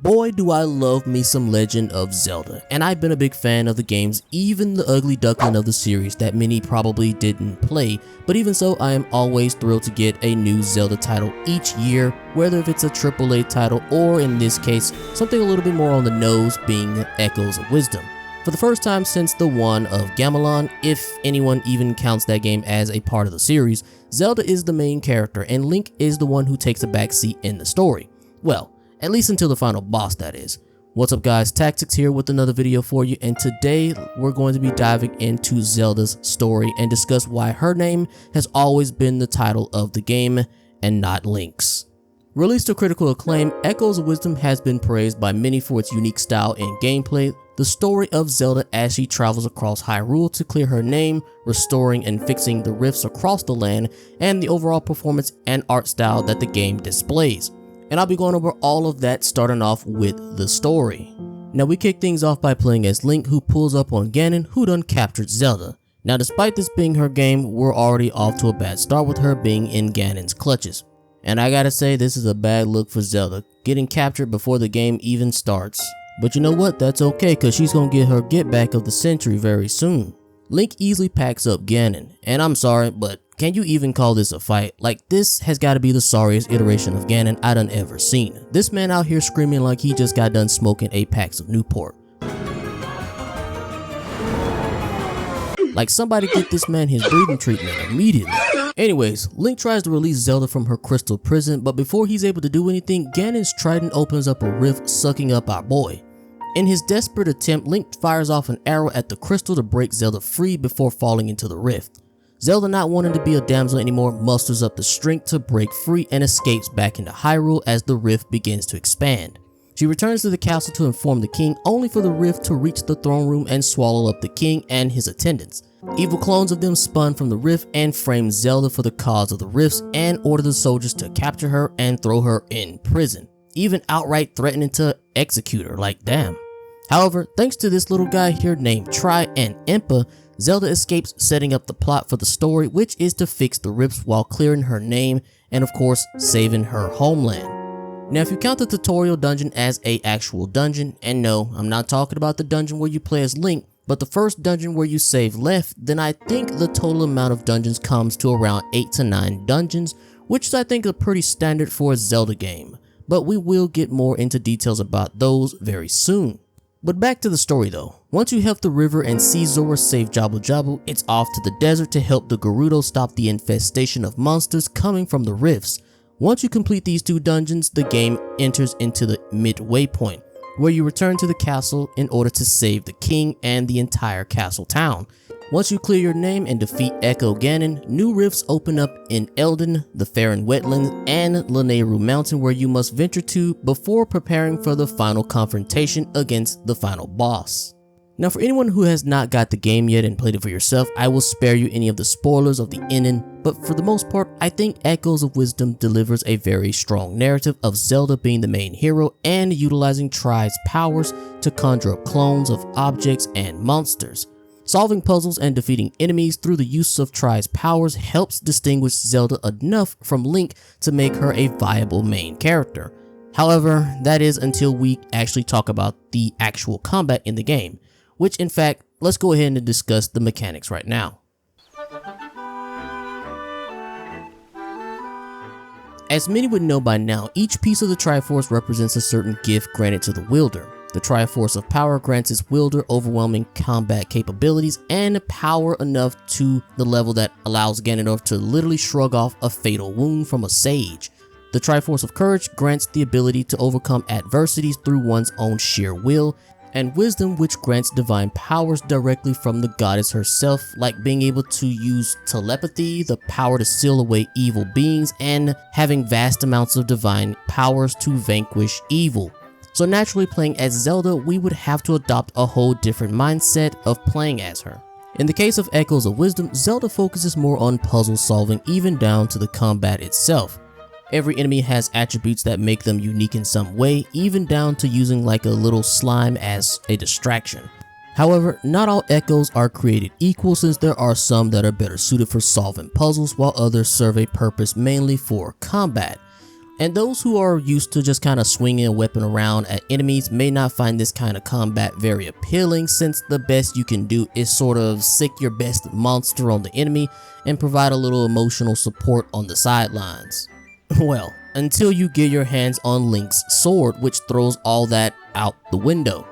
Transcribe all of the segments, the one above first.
Boy do I love me some Legend of Zelda, and I've been a big fan of the games, even the ugly duckling of the series that many probably didn't play, but even so I am always thrilled to get a new Zelda title each year, whether if it's a AAA title or in this case something a little bit more on the nose, being Echoes of Wisdom. For the first time since the one of Gamelon, if anyone even counts that game as a part of the series, Zelda is the main character and Link is the one who takes a backseat in the story. Well, at least until the final boss, that is. What's up guys, Tactics here with another video for you, and today we're going to be diving into Zelda's story and discuss why her name has always been the title of the game and not Link's. Released to critical acclaim, Echoes of Wisdom has been praised by many for its unique style and gameplay. The story of Zelda as she travels across Hyrule to clear her name, restoring and fixing the rifts across the land, and the overall performance and art style that the game displays. And I'll be going over all of that, starting off with the story. Now we kick things off by playing as Link, who pulls up on Ganon, who done captured Zelda. Now despite this being her game, we're already off to a bad start with her being in Ganon's clutches. And I gotta say, this is a bad look for Zelda, getting captured before the game even starts. But you know what, that's okay, cause she's gonna get her get back of the century very soon. Link easily packs up Ganon, and I'm sorry, but can you even call this a fight? Like, this has got to be the sorriest iteration of Ganon I done ever seen. This man out here screaming like he just got done smoking 8 packs of Newport. Like, somebody get this man his breathing treatment immediately. Anyways, Link tries to release Zelda from her crystal prison, but before he's able to do anything, Ganon's trident opens up a rift, sucking up our boy. In his desperate attempt, Link fires off an arrow at the crystal to break Zelda free before falling into the rift. Zelda, not wanting to be a damsel anymore, musters up the strength to break free and escapes back into Hyrule as the rift begins to expand. She returns to the castle to inform the king, only for the rift to reach the throne room and swallow up the king and his attendants. Evil clones of them spun from the rift and frame Zelda for the cause of the rifts and order the soldiers to capture her and throw her in prison, even outright threatening to execute her. Like, damn. However, thanks to this little guy here named Tri and Impa, Zelda escapes, setting up the plot for the story, which is to fix the rifts while clearing her name and of course saving her homeland. Now if you count the tutorial dungeon as a actual dungeon, and no, I'm not talking about the dungeon where you play as Link, but the first dungeon where you save left, then I think the total amount of dungeons comes to around 8 to 9 dungeons, which I think are pretty standard for a Zelda game, but we will get more into details about those very soon. But back to the story though. Once you help the river and see Zora save Jabu Jabu, it's off to the desert to help the Gerudo stop the infestation of monsters coming from the rifts. Once you complete these 2 dungeons, the game enters into the midway point, where you return to the castle in order to save the king and the entire castle town. Once you clear your name and defeat Echo Ganon, new rifts open up in Eldin, the Faron Wetlands, and Lanayru Mountain, where you must venture to before preparing for the final confrontation against the final boss. Now for anyone who has not got the game yet and played it for yourself, I will spare you any of the spoilers of the ending, but for the most part, I think Echoes of Wisdom delivers a very strong narrative of Zelda being the main hero and utilizing Tri's powers to conjure up clones of objects and monsters. Solving puzzles and defeating enemies through the use of Tri's powers helps distinguish Zelda enough from Link to make her a viable main character. However, that is until we actually talk about the actual combat in the game, which in fact, let's go ahead and discuss the mechanics right now. As many would know by now, each piece of the Triforce represents a certain gift granted to the wielder. The Triforce of Power grants its wielder overwhelming combat capabilities and power enough to the level that allows Ganondorf to literally shrug off a fatal wound from a sage. The Triforce of Courage grants the ability to overcome adversities through one's own sheer will, and Wisdom, which grants divine powers directly from the goddess herself, like being able to use telepathy, the power to seal away evil beings, and having vast amounts of divine powers to vanquish evil. So naturally, playing as Zelda, we would have to adopt a whole different mindset of playing as her. In the case of Echoes of Wisdom, Zelda focuses more on puzzle solving, even down to the combat itself. Every enemy has attributes that make them unique in some way, even down to using like a little slime as a distraction. However, not all Echoes are created equal, since there are some that are better suited for solving puzzles while others serve a purpose mainly for combat. And those who are used to just kind of swinging a weapon around at enemies may not find this kind of combat very appealing, since the best you can do is sort of sick your best monster on the enemy and provide a little emotional support on the sidelines. Well, until you get your hands on Link's sword, which throws all that out the window.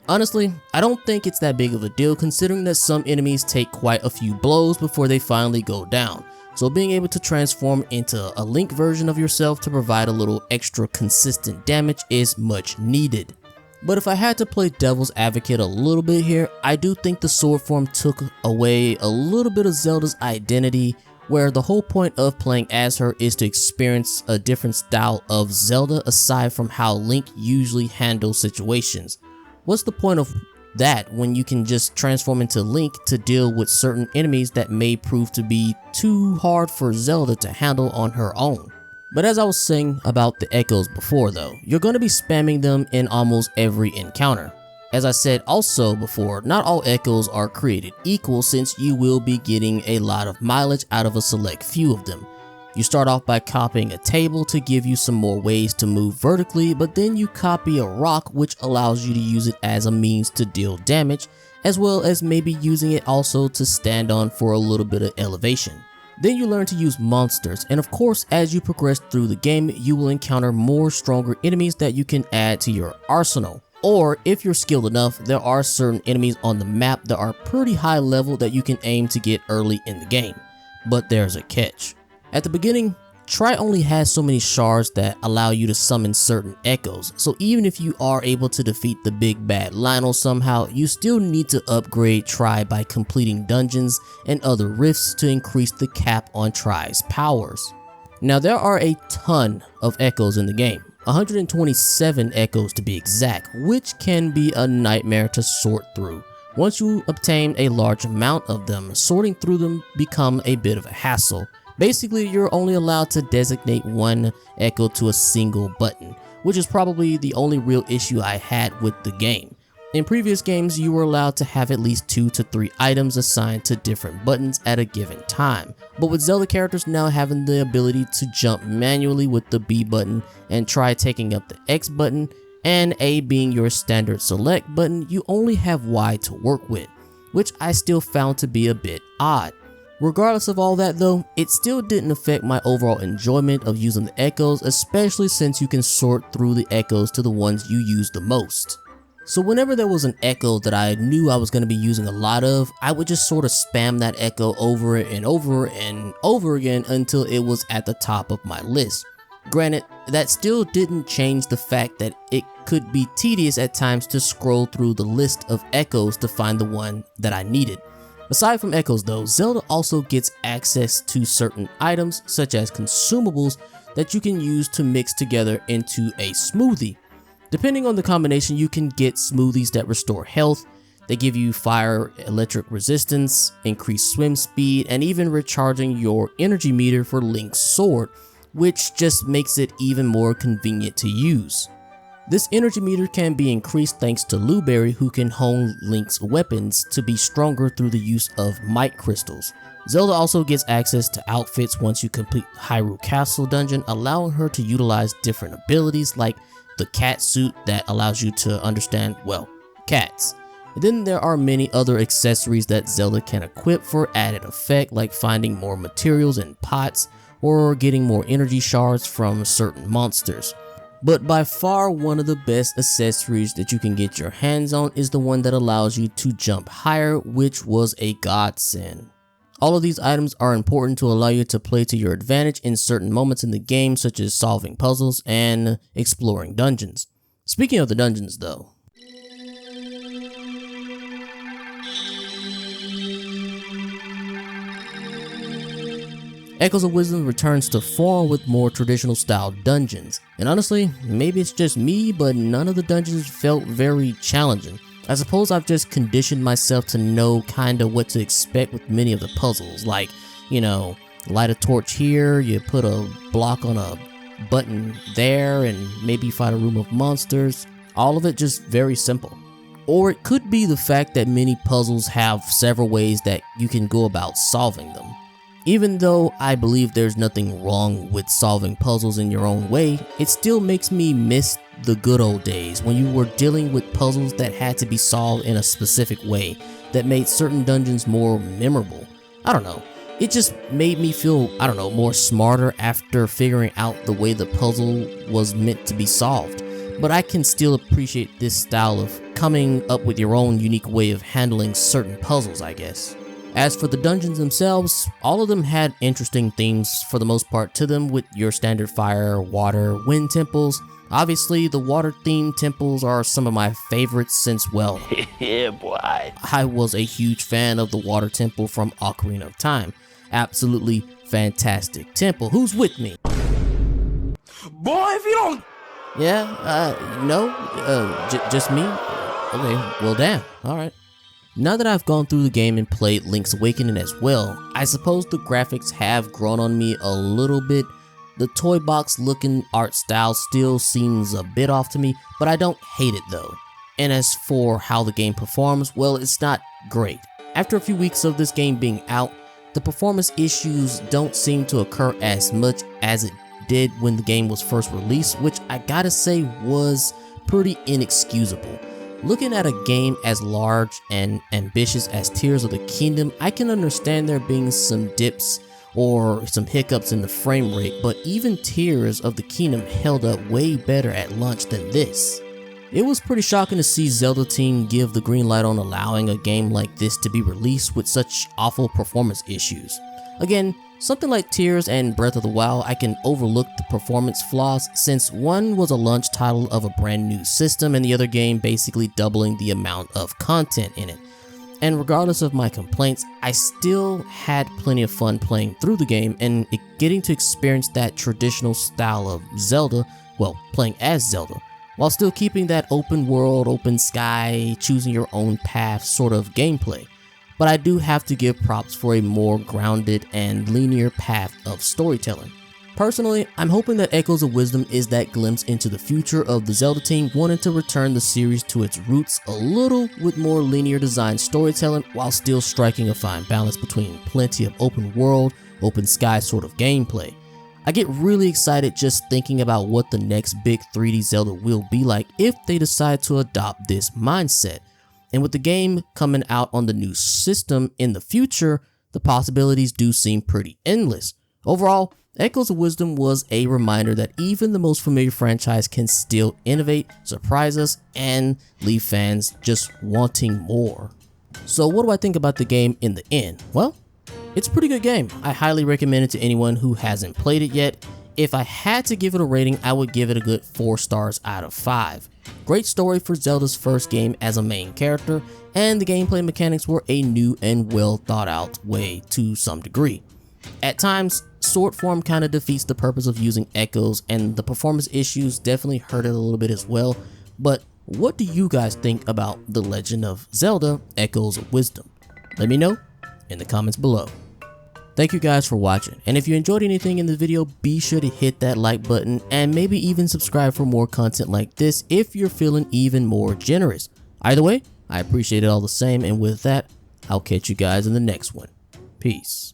Honestly, I don't think it's that big of a deal, considering that some enemies take quite a few blows before they finally go down. So being able to transform into a Link version of yourself to provide a little extra consistent damage is much needed. But if I had to play devil's advocate a little bit here, I do think the sword form took away a little bit of Zelda's identity, where the whole point of playing as her is to experience a different style of Zelda aside from how Link usually handles situations. What's the point of that when you can just transform into Link to deal with certain enemies that may prove to be too hard for Zelda to handle on her own? But as I was saying about the echoes before though, you're going to be spamming them in almost every encounter. As I said also before, not all echoes are created equal, since you will be getting a lot of mileage out of a select few of them. You start off by copying a table to give you some more ways to move vertically, but then you copy a rock which allows you to use it as a means to deal damage, as well as maybe using it also to stand on for a little bit of elevation. Then you learn to use monsters, and of course as you progress through the game you will encounter more stronger enemies that you can add to your arsenal. Or if you're skilled enough, there are certain enemies on the map that are pretty high level that you can aim to get early in the game. But there's a catch. At the beginning, Tri only has so many shards that allow you to summon certain echoes, so even if you are able to defeat the big bad Lionel somehow, you still need to upgrade Tri by completing dungeons and other rifts to increase the cap on Tri's powers. Now there are a ton of echoes in the game, 127 echoes to be exact, which can be a nightmare to sort through. Once you obtain a large amount of them, sorting through them become a bit of a hassle. Basically, you're only allowed to designate one echo to a single button, which is probably the only real issue I had with the game. In previous games, you were allowed to have at least 2 to 3 items assigned to different buttons at a given time, but with Zelda characters now having the ability to jump manually with the B button and try taking up the X button, and A being your standard select button, you only have Y to work with, which I still found to be a bit odd. Regardless of all that though, it still didn't affect my overall enjoyment of using the echoes, especially since you can sort through the echoes to the ones you use the most. So whenever there was an echo that I knew I was going to be using a lot of, I would just sort of spam that echo over and over and over again until it was at the top of my list. Granted, that still didn't change the fact that it could be tedious at times to scroll through the list of echoes to find the one that I needed. Aside from echoes though, Zelda also gets access to certain items such as consumables that you can use to mix together into a smoothie. Depending on the combination, you can get smoothies that restore health, they give you fire electric resistance, increased swim speed, and even recharging your energy meter for Link's sword, which just makes it even more convenient to use. This energy meter can be increased thanks to Luberry, who can hone Link's weapons to be stronger through the use of might crystals. Zelda also gets access to outfits once you complete Hyrule Castle dungeon, allowing her to utilize different abilities like the cat suit that allows you to understand, well, cats. And then there are many other accessories that Zelda can equip for added effect, like finding more materials in pots or getting more energy shards from certain monsters. But by far one of the best accessories that you can get your hands on is the one that allows you to jump higher, which was a godsend. All of these items are important to allow you to play to your advantage in certain moments in the game, such as solving puzzles and exploring dungeons. Speaking of the dungeons though, Echoes of Wisdom returns to form with more traditional style dungeons, and honestly, maybe it's just me, but none of the dungeons felt very challenging. I suppose I've just conditioned myself to know kinda what to expect with many of the puzzles, like, you know, light a torch here, you put a block on a button there, and maybe find a room of monsters. All of it just very simple. Or it could be the fact that many puzzles have several ways that you can go about solving them. Even though I believe there's nothing wrong with solving puzzles in your own way, it still makes me miss the good old days when you were dealing with puzzles that had to be solved in a specific way that made certain dungeons more memorable. I don't know, it just made me feel, more smarter after figuring out the way the puzzle was meant to be solved. But I can still appreciate this style of coming up with your own unique way of handling certain puzzles, I guess. As for the dungeons themselves, all of them had interesting themes for the most part to them, with your standard fire, water, wind temples. Obviously, the water themed temples are some of my favorites since, well, Yeah, boy. I was a huge fan of the water temple from Ocarina of Time. Absolutely fantastic temple. Who's with me? Boy, if you don't... Yeah, no, just me? Okay, well damn, alright. Now that I've gone through the game and played Link's Awakening as well, I suppose the graphics have grown on me a little bit. The toy box looking art style still seems a bit off to me, but I don't hate it though. And as for how the game performs, well, it's not great. After a few weeks of this game being out, the performance issues don't seem to occur as much as it did when the game was first released, which I gotta say was pretty inexcusable. Looking at a game as large and ambitious as Tears of the Kingdom, I can understand there being some dips or some hiccups in the frame rate, but even Tears of the Kingdom held up way better at launch than this. It was pretty shocking to see Zelda team give the green light on allowing a game like this to be released with such awful performance issues. Again, something like Tears and Breath of the Wild, I can overlook the performance flaws since one was a launch title of a brand new system and the other game basically doubling the amount of content in it. And regardless of my complaints, I still had plenty of fun playing through the game and getting to experience that traditional style of Zelda, well, playing as Zelda, while still keeping that open world, open sky, choosing your own path sort of gameplay. But I do have to give props for a more grounded and linear path of storytelling. Personally, I'm hoping that Echoes of Wisdom is that glimpse into the future of the Zelda team wanting to return the series to its roots a little with more linear design storytelling while still striking a fine balance between plenty of open world, open sky sort of gameplay. I get really excited just thinking about what the next big 3D Zelda will be like if they decide to adopt this mindset. And with the game coming out on the new system in the future, the possibilities do seem pretty endless. Overall, Echoes of Wisdom was a reminder that even the most familiar franchise can still innovate, surprise us, and leave fans just wanting more. So what do I think about the game in the end? Well, it's a pretty good game. I highly recommend it to anyone who hasn't played it yet. If I had to give it a rating, I would give it a good 4 stars out of 5. Great story for Zelda's first game as a main character, and the gameplay mechanics were a new and well thought out way to some degree. At times, sword form kind of defeats the purpose of using echoes, and the performance issues definitely hurt it a little bit as well, but what do you guys think about The Legend of Zelda Echoes of Wisdom? Let me know in the comments below. Thank you guys for watching, and if you enjoyed anything in the video, be sure to hit that like button and maybe even subscribe for more content like this if you're feeling even more generous. Either way, I appreciate it all the same, and with that, I'll catch you guys in the next one. Peace.